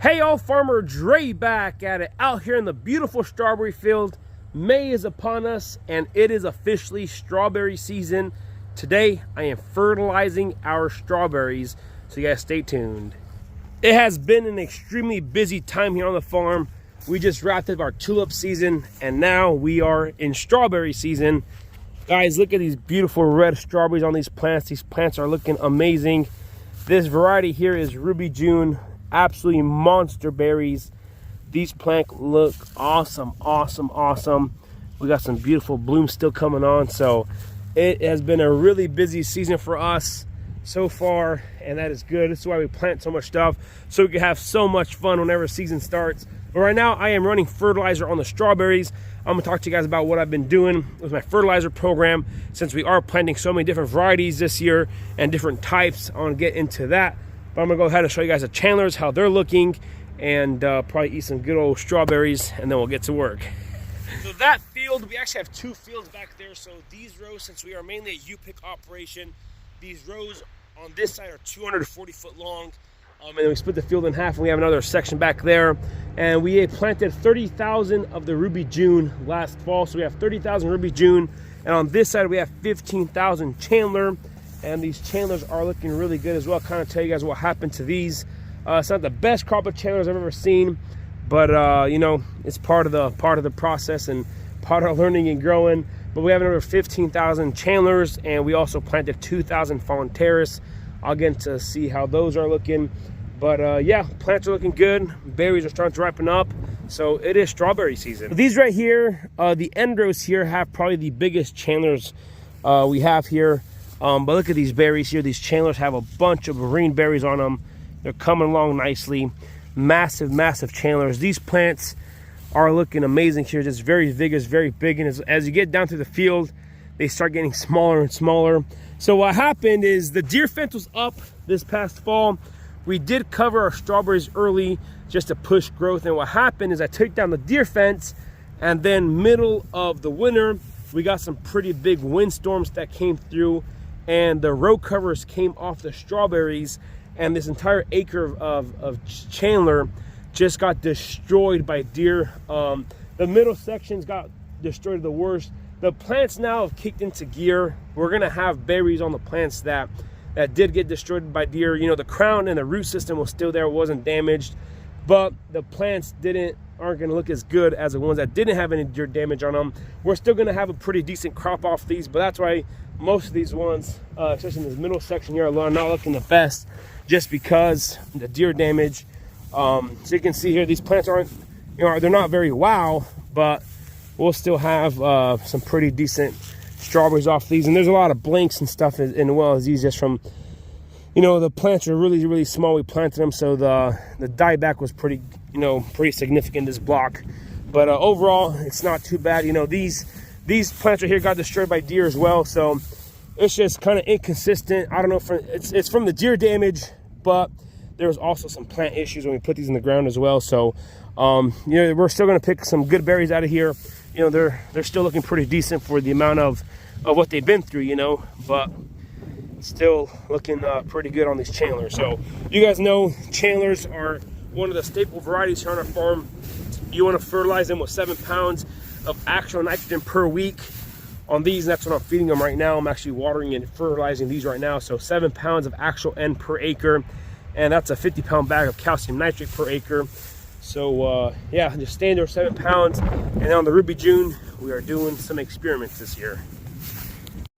Hey y'all, Farmer Dre back at it, out here in the beautiful strawberry field. May is upon us and it is officially strawberry season. Today I am fertilizing our strawberries, so you guys stay tuned. It has been an extremely busy time here on the farm. We just wrapped up our tulip season and now we are in strawberry season. Guys, look at these beautiful red strawberries on these plants. These plants are looking amazing. This variety here is Ruby June. Absolutely monster berries. These plants look awesome. We got some beautiful blooms still coming on, so it has been a really busy season for us so far, and that is good. This is why we plant so much stuff, so we can have so much fun whenever season starts. But right now I am running fertilizer on the strawberries. I'm gonna talk to you guys about what I've been doing with my fertilizer program, since we are planting so many different varieties this year and different types. I want to get into that. But I'm gonna go ahead and show you guys the Chandlers, how they're looking, and probably eat some good old strawberries, and then we'll get to work. So that field, we actually have two fields back there. So these rows, since we are mainly a U-pick operation, these rows on this side are 240 foot long. And then we split the field in half, and we have another section back there. And we planted 30,000 of the Ruby June last fall. So we have 30,000 Ruby June. And on this side, we have 15,000 Chandler. And these Chandlers are looking really good as well. Kind of tell you guys what happened to these. It's not the best crop of Chandlers I've ever seen, but you know, it's part of the process and part of learning and growing. But we have another 15,000 Chandlers, and we also planted 2,000 Fawn Terrace. I'll get to see how those are looking. But yeah, plants are looking good. Berries are starting to ripen up, so it is strawberry season. These right here, the end rows here have probably the biggest Chandlers we have here. But look at these berries here. These Chandlers have a bunch of green berries on them. They're coming along nicely. Massive Chandlers. These plants are looking amazing here. Just very vigorous, very big. And as you get down through the field, they start getting smaller and smaller. So what happened is the deer fence was up this past fall. We did cover our strawberries early just to push growth. And what happened is I took down the deer fence, and then middle of the winter, we got some pretty big windstorms that came through, and the row covers came off the strawberries, and this entire acre of Chandler just got destroyed by deer. The middle sections got destroyed the worst. The plants now have kicked into gear. We're gonna have berries on the plants that did get destroyed by deer. You know, the crown and the root system was still there, wasn't damaged, but the plants aren't gonna look as good as the ones that didn't have any deer damage on them. We're still gonna have a pretty decent crop off these, but that's why most of these ones, especially in this middle section here, are not looking the best, just because the deer damage. So you can see here, these plants aren't, you know, they're not very wow, but we'll still have some pretty decent strawberries off these. And there's a lot of blinks and stuff as well as these, just from, you know, the plants are really small. We planted them, so the dieback was pretty, you know, pretty significant, this block. But overall, it's not too bad. You know, these plants right here got destroyed by deer as well, so it's just kind of inconsistent. I don't know if it's from the deer damage, but there was also some plant issues when we put these in the ground as well. So you know, we're still going to pick some good berries out of here. You know, they're still looking pretty decent for the amount of what they've been through, you know, but still looking pretty good on these Chandlers. So you guys know Chandlers are one of the staple varieties here on our farm. You want to fertilize them with 7 pounds of actual nitrogen per week on these, and that's what I'm feeding them right now. I'm actually watering and fertilizing these right now. So 7 pounds of actual N per acre, and that's a 50-pound bag of calcium nitrate per acre. So yeah, just standard 7 pounds. And on the Ruby June, we are doing some experiments this year.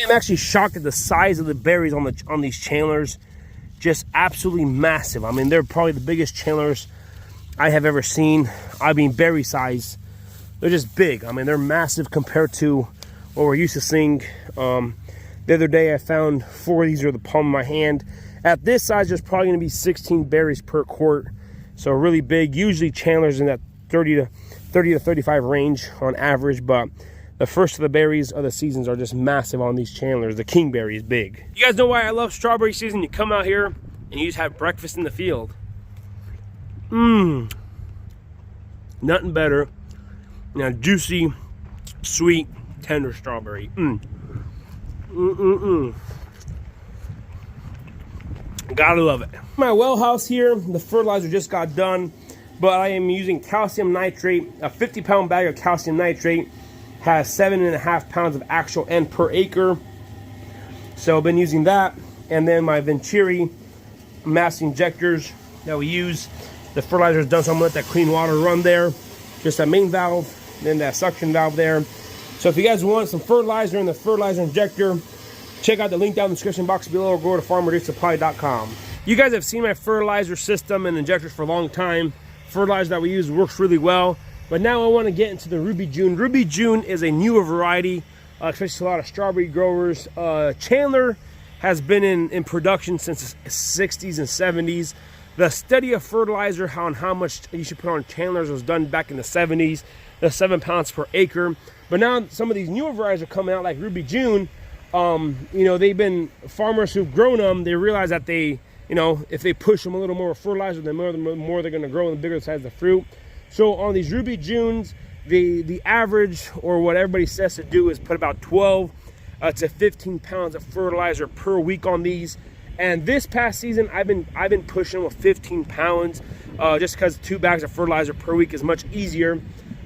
I'm actually shocked at the size of the berries on these Chandlers. Just absolutely massive. I mean, they're probably the biggest Chandlers I have ever seen. I mean, berry size, they're just big. I mean, they're massive compared to what we're used to seeing. The other day I found 4 of these are the palm of my hand. At this size, there's probably going to be 16 berries per quart, so really big. Usually Chandler's in that 30 to 35 range on average, but the first of the berries of the seasons are just massive on these Chandlers. The kingberry is big. You guys know why I love strawberry season? You come out here and you just have breakfast in the field. Nothing better than a juicy, sweet, tender strawberry. Gotta love it. My well house here, the fertilizer just got done. but I am using calcium nitrate. A 50-pound bag of calcium nitrate has 7.5 pounds of actual N per acre. So I've been using that. And then my Venturi mass injectors that we use. The fertilizer is done, so I'm gonna let that clean water run there. Just that main valve, then that suction valve there. So if you guys want some fertilizer in the fertilizer injector, check out the link down in the description box below or go to farmerdresupply.com. You guys have seen my fertilizer system and injectors for a long time. Fertilizer that we use works really well. But now I want to get into the Ruby June. Ruby June is a newer variety, especially to a lot of strawberry growers. Chandler has been in production since the 60s and 70s. The study of fertilizer, how much you should put on Chandlers was done back in the 70s, the 7 pounds per acre. But now some of these newer varieties are coming out like Ruby June. You know, they've been farmers who've grown them, they realize that they, you know, if they push them a little more fertilizer, the more they're gonna grow and the bigger the size of the fruit. So on these Ruby Junes, the average, or what everybody says to do, is put about 12 to 15 pounds of fertilizer per week on these. And this past season, I've been pushing with 15 pounds, just because 2 bags of fertilizer per week is much easier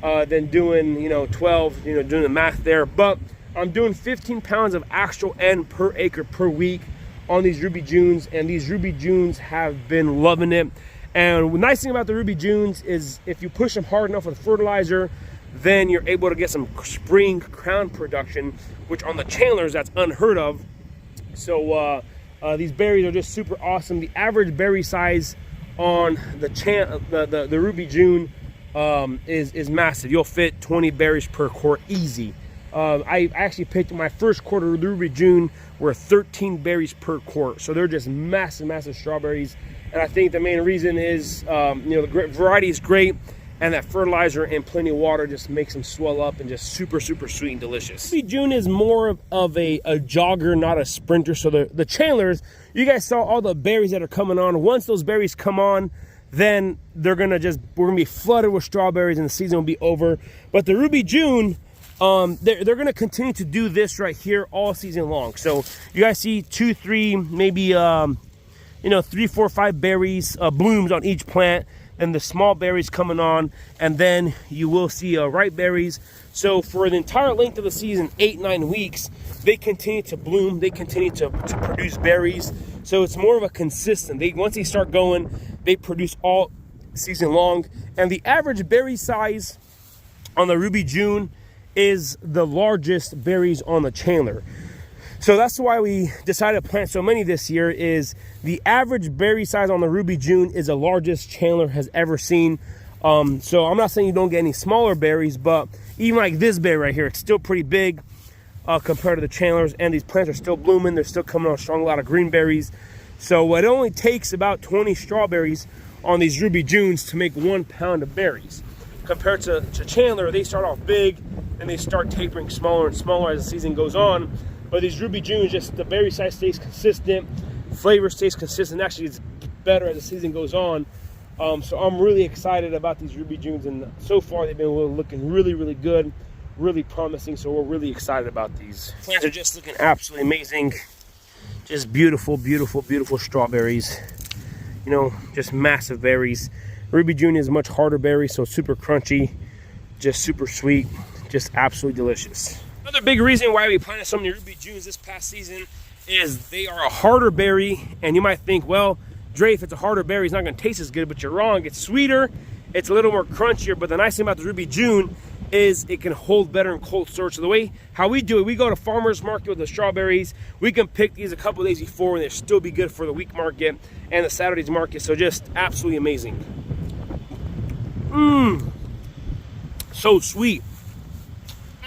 than doing, you know, 12, you know, doing the math there. But I'm doing 15 pounds of actual N per acre per week on these Ruby Junes, and these Ruby Junes have been loving it. And the nice thing about the Ruby Junes is if you push them hard enough with fertilizer, then you're able to get some spring crown production, which on the Chandlers, that's unheard of. So these berries are just super awesome. The average berry size on the Ruby June is massive. You'll fit 20 berries per quart easy. I actually picked my first quarter of the Ruby June were 13 berries per quart. So they're just massive strawberries. And I think the main reason is, you know, the variety is great, and that fertilizer and plenty of water just makes them swell up and just super sweet and delicious. Ruby June is more of a jogger, not a sprinter. So the Chandlers, you guys saw all the berries that are coming on. Once those berries come on, then we're gonna be flooded with strawberries and the season will be over. But the Ruby June, they're gonna continue to do this right here all season long. So you guys see 2, 3, maybe you know, 3, 4, 5 berries, blooms on each plant, and the small berries coming on, and then you will see ripe berries. So for the entire length of the season, 8, 9 weeks, they continue to bloom, they continue to produce berries. So it's more of a consistent, once they start going, they produce all season long. And the average berry size on the Ruby June is the largest berries on the Chandler. So that's why we decided to plant so many this year. Is the average berry size on the Ruby June is the largest Chandler has ever seen. So I'm not saying you don't get any smaller berries, but even like this berry right here, it's still pretty big compared to the Chandlers, and these plants are still blooming. They're still coming on strong, a lot of green berries. So it only takes about 20 strawberries on these Ruby Junes to make 1 pound of berries. Compared to Chandler, they start off big and they start tapering smaller and smaller as the season goes on. But these Ruby Junes, just the berry size stays consistent, flavor stays consistent. Actually, it's better as the season goes on. So I'm really excited about these Ruby Junes, and so far they've been looking really good, really promising. So we're really excited about these. Plants are just looking absolutely amazing. Just beautiful strawberries. You know, just massive berries. Ruby June is a much harder berry, so super crunchy, just super sweet, just absolutely delicious. Another big reason why we planted so many Ruby Junes this past season is they are a harder berry. And you might think, well, Dre, if it's a harder berry, it's not going to taste as good, but you're wrong. It's sweeter, it's a little more crunchier, but the nice thing about the Ruby June is it can hold better in cold storage. So the way how we do it, we go to farmers market with the strawberries. We can pick these a couple days before and they'll still be good for the week market and the Saturday's market. So just absolutely amazing. So sweet.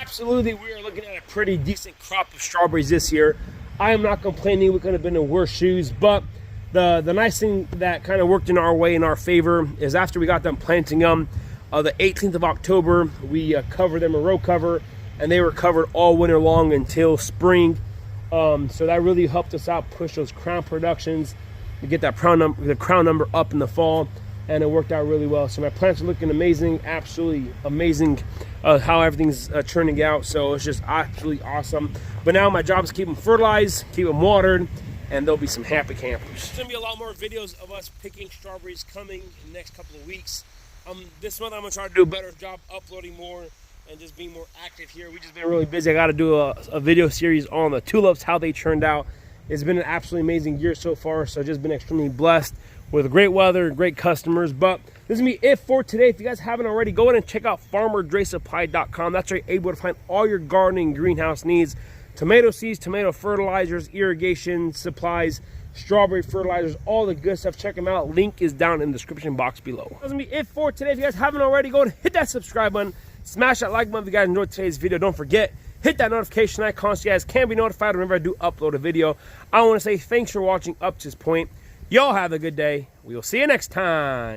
Absolutely, we are looking at a pretty decent crop of strawberries this year. I am not complaining. We could have been in worse shoes, but the nice thing that kind of worked in our way, in our favor, is after we got them planting them, the 18th of October, we covered them a row cover, and they were covered all winter long until spring. So that really helped us out, push those crown productions, to get that the crown number up in the fall, and it worked out really well. So my plants are looking amazing, absolutely amazing how everything's turning out. So it's just absolutely awesome. But now my job is keep them fertilized, keep them watered, and there'll be some happy campers. There's gonna be a lot more videos of us picking strawberries coming in the next couple of weeks. This month I'm gonna try to do a better job uploading more and just being more active here. We've just been really busy. I got to do a video series on the tulips, how they turned out. It's been an absolutely amazing year so far, so I've just been extremely blessed with great weather, great customers. But this is gonna be it for today. If you guys haven't already, go ahead and check out farmerdresupply.com. That's where you're able to find all your gardening greenhouse needs: tomato seeds, tomato fertilizers, irrigation supplies, strawberry fertilizers, all the good stuff. Check them out. Link is down in the description box below. That's gonna be it for today. If you guys haven't already, go ahead and hit that subscribe button, smash that like button if you guys enjoyed today's video. Don't forget, hit that notification icon so you guys can be notified whenever I do upload a video. I want to say thanks for watching up to this point. Y'all have a good day. We will see you next time.